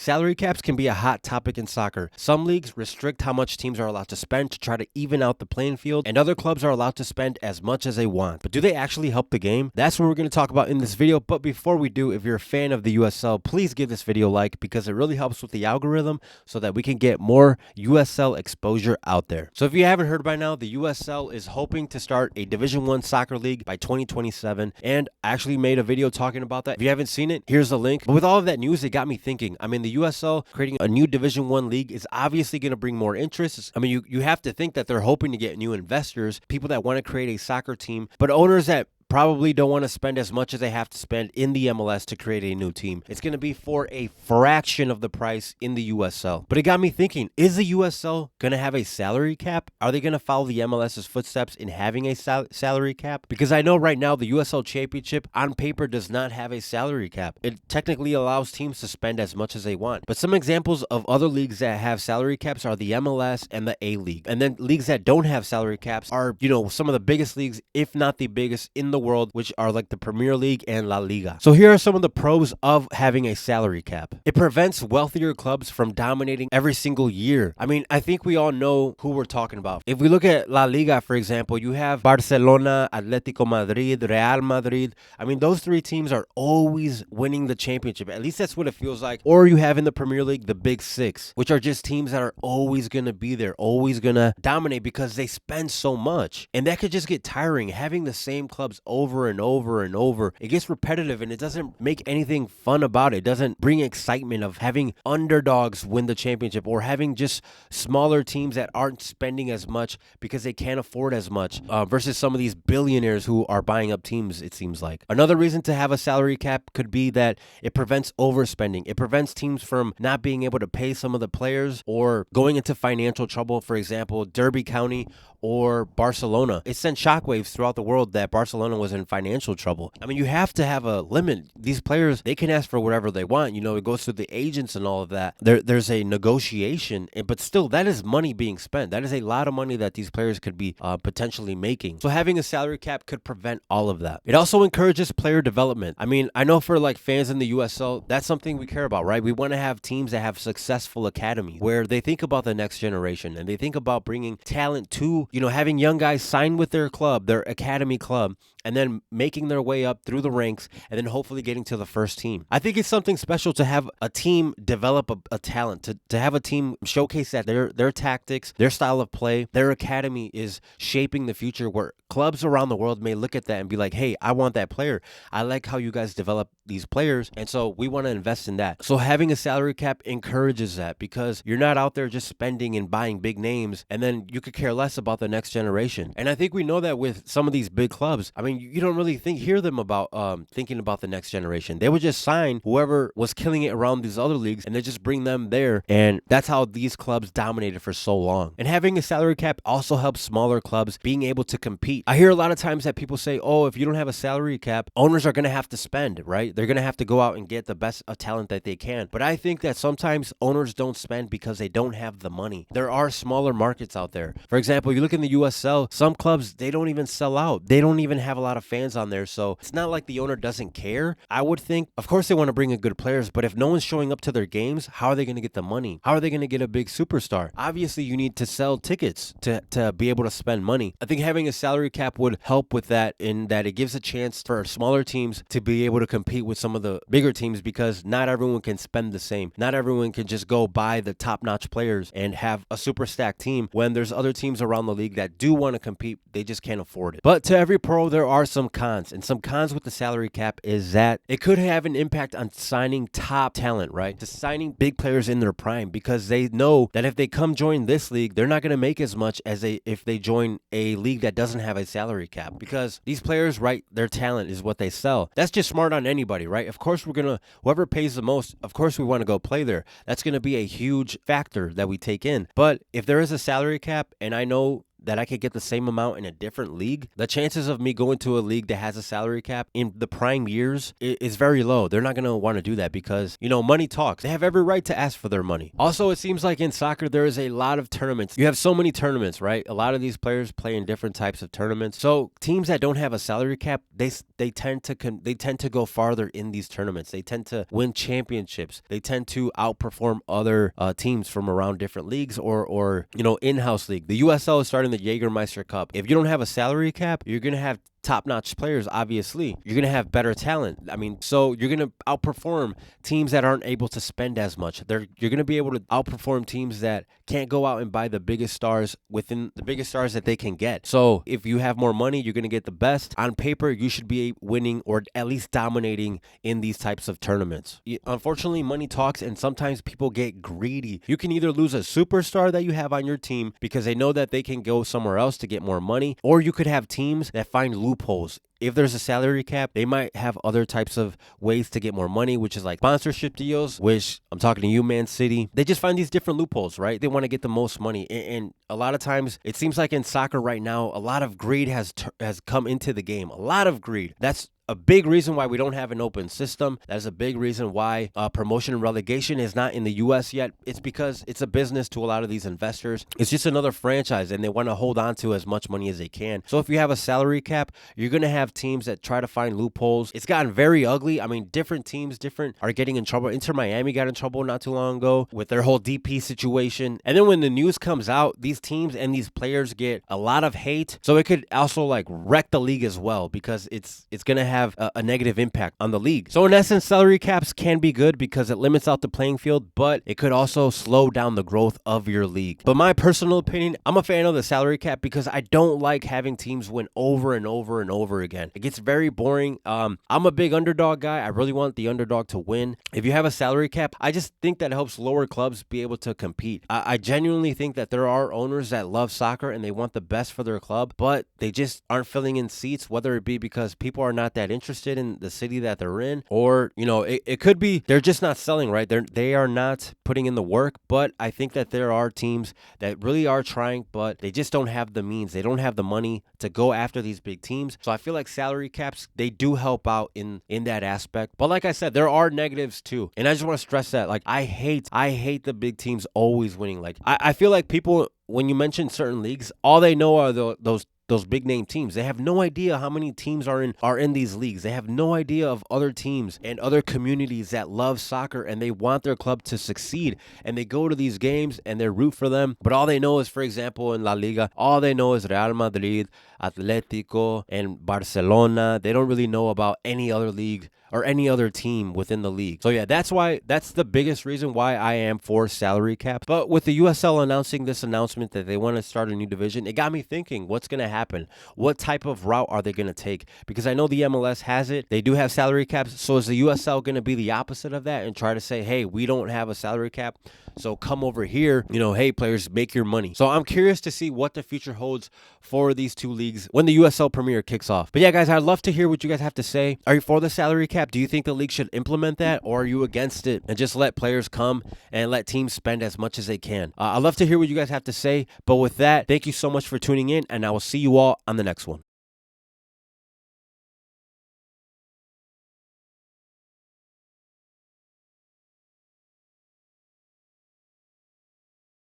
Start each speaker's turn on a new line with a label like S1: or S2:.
S1: Salary caps can be a hot topic in soccer. Some leagues restrict how much teams are allowed to spend to try to even out the playing field, and other clubs are allowed to spend as much as they want. But do they actually help the game? That's what we're going to talk about in this video. But before we do, if you're a fan of the USL, please give this video a like because it really helps with the algorithm so that we can get more USL exposure out there. So if you haven't heard by now, the USL is hoping to start a Division 1 soccer league by 2027, and I actually made a video talking about that. If you haven't seen it, here's the link. But with all of that news, it got me thinking. I mean, the USL creating a new Division 1 league is obviously going to bring more interest. I mean, you have to think that they're hoping to get new investors, people that want to create a soccer team, but owners that probably don't want to spend as much as they have to spend in the MLS to create a new team. It's going to be for a fraction of the price in the USL. But it got me thinking, is the USL going to have a salary cap? Are they going to follow the MLS's footsteps in having a salary cap? Because I know right now the USL Championship on paper does not have a salary cap. It technically allows teams to spend as much as they want. But some examples of other leagues that have salary caps are the MLS and the A-League. And then leagues that don't have salary caps are, some of the biggest leagues, if not the biggest in the world, which are like the Premier League and La Liga. So here are some of the pros of having a salary cap. It prevents wealthier clubs from dominating every single year. I mean, I think we all know who we're talking about. If we look at La Liga, for example, you have Barcelona, Atletico Madrid, Real Madrid. I mean, those three teams are always winning the championship. At least that's what it feels like. Or you have in the Premier League, the Big Six, which are just teams that are always going to be there, always going to dominate because they spend so much. And that could just get tiring. Having the same clubs over and over and over, it gets repetitive and it doesn't make anything fun about it. It doesn't bring excitement of having underdogs win the championship or having just smaller teams that aren't spending as much because they can't afford as much versus some of these billionaires who are buying up teams, it seems like. Another reason to have a salary cap could be that it prevents overspending. It prevents teams from not being able to pay some of the players or going into financial trouble. For example, Derby County or Barcelona. It sent shockwaves throughout the world that Barcelona was in financial trouble. I mean, you have to have a limit. These players, they can ask for whatever they want. It goes through the agents and all of that. There's a negotiation, but still, that is money being spent. That is a lot of money that these players could be potentially making. So having a salary cap could prevent all of that. It also encourages player development. I mean, I know for like fans in the USL, that's something we care about, right? We want to have teams that have successful academies where they think about the next generation and they think about bringing talent to having young guys sign with their club, their academy club, and then making their way up through the ranks and then hopefully getting to the first team. I think it's something special to have a team develop a talent, to have a team showcase that their tactics, their style of play, their academy is shaping the future where clubs around the world may look at that and be like, hey, I want that player. I like how you guys develop these players, and so we want to invest in that. So having a salary cap encourages that because you're not out there just spending and buying big names and then you could care less about the next generation. And I think we know that with some of these big clubs. I mean, you don't really hear them about thinking about the next generation. They would just sign whoever was killing it around these other leagues and they just bring them there. And that's how these clubs dominated for so long. And having a salary cap also helps smaller clubs being able to compete. I hear a lot of times that people say, oh, if you don't have a salary cap, owners are going to have to spend, right? They're going to have to go out and get the best talent that they can. But I think that sometimes owners don't spend because they don't have the money. There are smaller markets out there. For example, you look in the USL, some clubs, they don't even sell out. They don't even have a lot of fans on there. So it's not like the owner doesn't care. I would think, of course, they want to bring in good players, but if no one's showing up to their games, how are they going to get the money? How are they going to get a big superstar? Obviously, you need to sell tickets to be able to spend money. I think having a salary cap would help with that in that it gives a chance for smaller teams to be able to compete with some of the bigger teams because not everyone can spend the same. Not everyone can just go buy the top-notch players and have a super stacked team when there's other teams around the league that do want to compete. They just can't afford it. But to every pro, there are some cons. And some cons with the salary cap is that it could have an impact on signing top talent, right? To signing big players in their prime because they know that if they come join this league, they're not going to make as much as if they join a league that doesn't have a salary cap because these players, right, their talent is what they sell. That's just smart on anybody, right? Of course, whoever pays the most, of course, we want to go play there. That's going to be a huge factor that we take in. But if there is a salary cap, and I know that I could get the same amount in a different league, the chances of me going to a league that has a salary cap in the prime years is very low. They're not going to want to do that because, money talks. They have every right to ask for their money. Also, it seems like in soccer, there is a lot of tournaments. You have so many tournaments, right? A lot of these players play in different types of tournaments. So teams that don't have a salary cap, they tend to go farther in these tournaments. They tend to win championships. They tend to outperform other teams from around different leagues or in-house league. The USL is starting the Jägermeister Cup. If you don't have a salary cap, you're going to have top-notch players, obviously. You're going to have better talent. So you're going to outperform teams that aren't able to spend as much. You're going to be able to outperform teams that can't go out and buy the biggest stars within the biggest stars that they can get. So if you have more money, you're going to get the best. On paper, you should be winning or at least dominating in these types of tournaments. Unfortunately, money talks, and sometimes people get greedy. You can either lose a superstar that you have on your team because they know that they can go somewhere else to get more money, or you could have teams that find loopholes. If there's a salary cap, they might have other types of ways to get more money, which is like sponsorship deals, which I'm talking to you, Man City. They just find these different loopholes, right? They want to get the most money. And a lot of times, it seems like in soccer right now, a lot of greed has come into the game. A lot of greed. That's a big reason why we don't have an open system. That is a big reason why promotion and relegation is not in the U.S. yet. It's because it's a business to a lot of these investors. It's just another franchise, and they want to hold on to as much money as they can. So if you have a salary cap, you're going to have teams that try to find loopholes. It's gotten very ugly. Different teams are getting in trouble. Inter Miami got in trouble not too long ago with their whole DP situation. And then when the news comes out, these teams and these players get a lot of hate. So it could also wreck the league as well, because it's going to have a negative impact on the league. So in essence, salary caps can be good because it limits out the playing field, but it could also slow down the growth of your league. But my personal opinion, I'm a fan of the salary cap because I don't like having teams win over and over and over again. It gets very boring. I'm a big underdog guy. I really want the underdog to win. If you have a salary cap, I just think that helps lower clubs be able to compete. I genuinely think that there are owners that love soccer and they want the best for their club, but they just aren't filling in seats, whether it be because people are not that interested in the city that they're in, or it could be they're just not selling, right? They are not putting in the work. But I think that there are teams that really are trying, but they just don't have the means. They don't have the money to go after these big teams. So I feel like salary caps, they do help out in that aspect. But like I said, there are negatives too, and I just want to stress that I hate the big teams always winning. I feel like people, when you mention certain leagues, all they know are those big name teams. They have no idea how many teams are in these leagues. They have no idea of other teams and other communities that love soccer and they want their club to succeed. And they go to these games and they root for them. But all they know is, for example, in La Liga, all they know is Real Madrid, Atletico, and Barcelona. They don't really know about any other league or any other team within the league. So yeah, that's the biggest reason why I am for salary cap. But with the USL announcing this announcement that they want to start a new division, it got me thinking, what's going to happen? What type of route are they going to take? Because I know the MLS has it. They do have salary caps. So is the USL going to be the opposite of that and try to say, hey, we don't have a salary cap, so come over here, hey, players, make your money. So I'm curious to see what the future holds for these two leagues when the USL Premier kicks off. But yeah, guys, I'd love to hear what you guys have to say. Are you for the salary cap? Do you think the league should implement that, or are you against it and just let players come and let teams spend as much as they can? I'd love to hear what you guys have to say. But with that, thank you so much for tuning in, and I will see you all on the next one.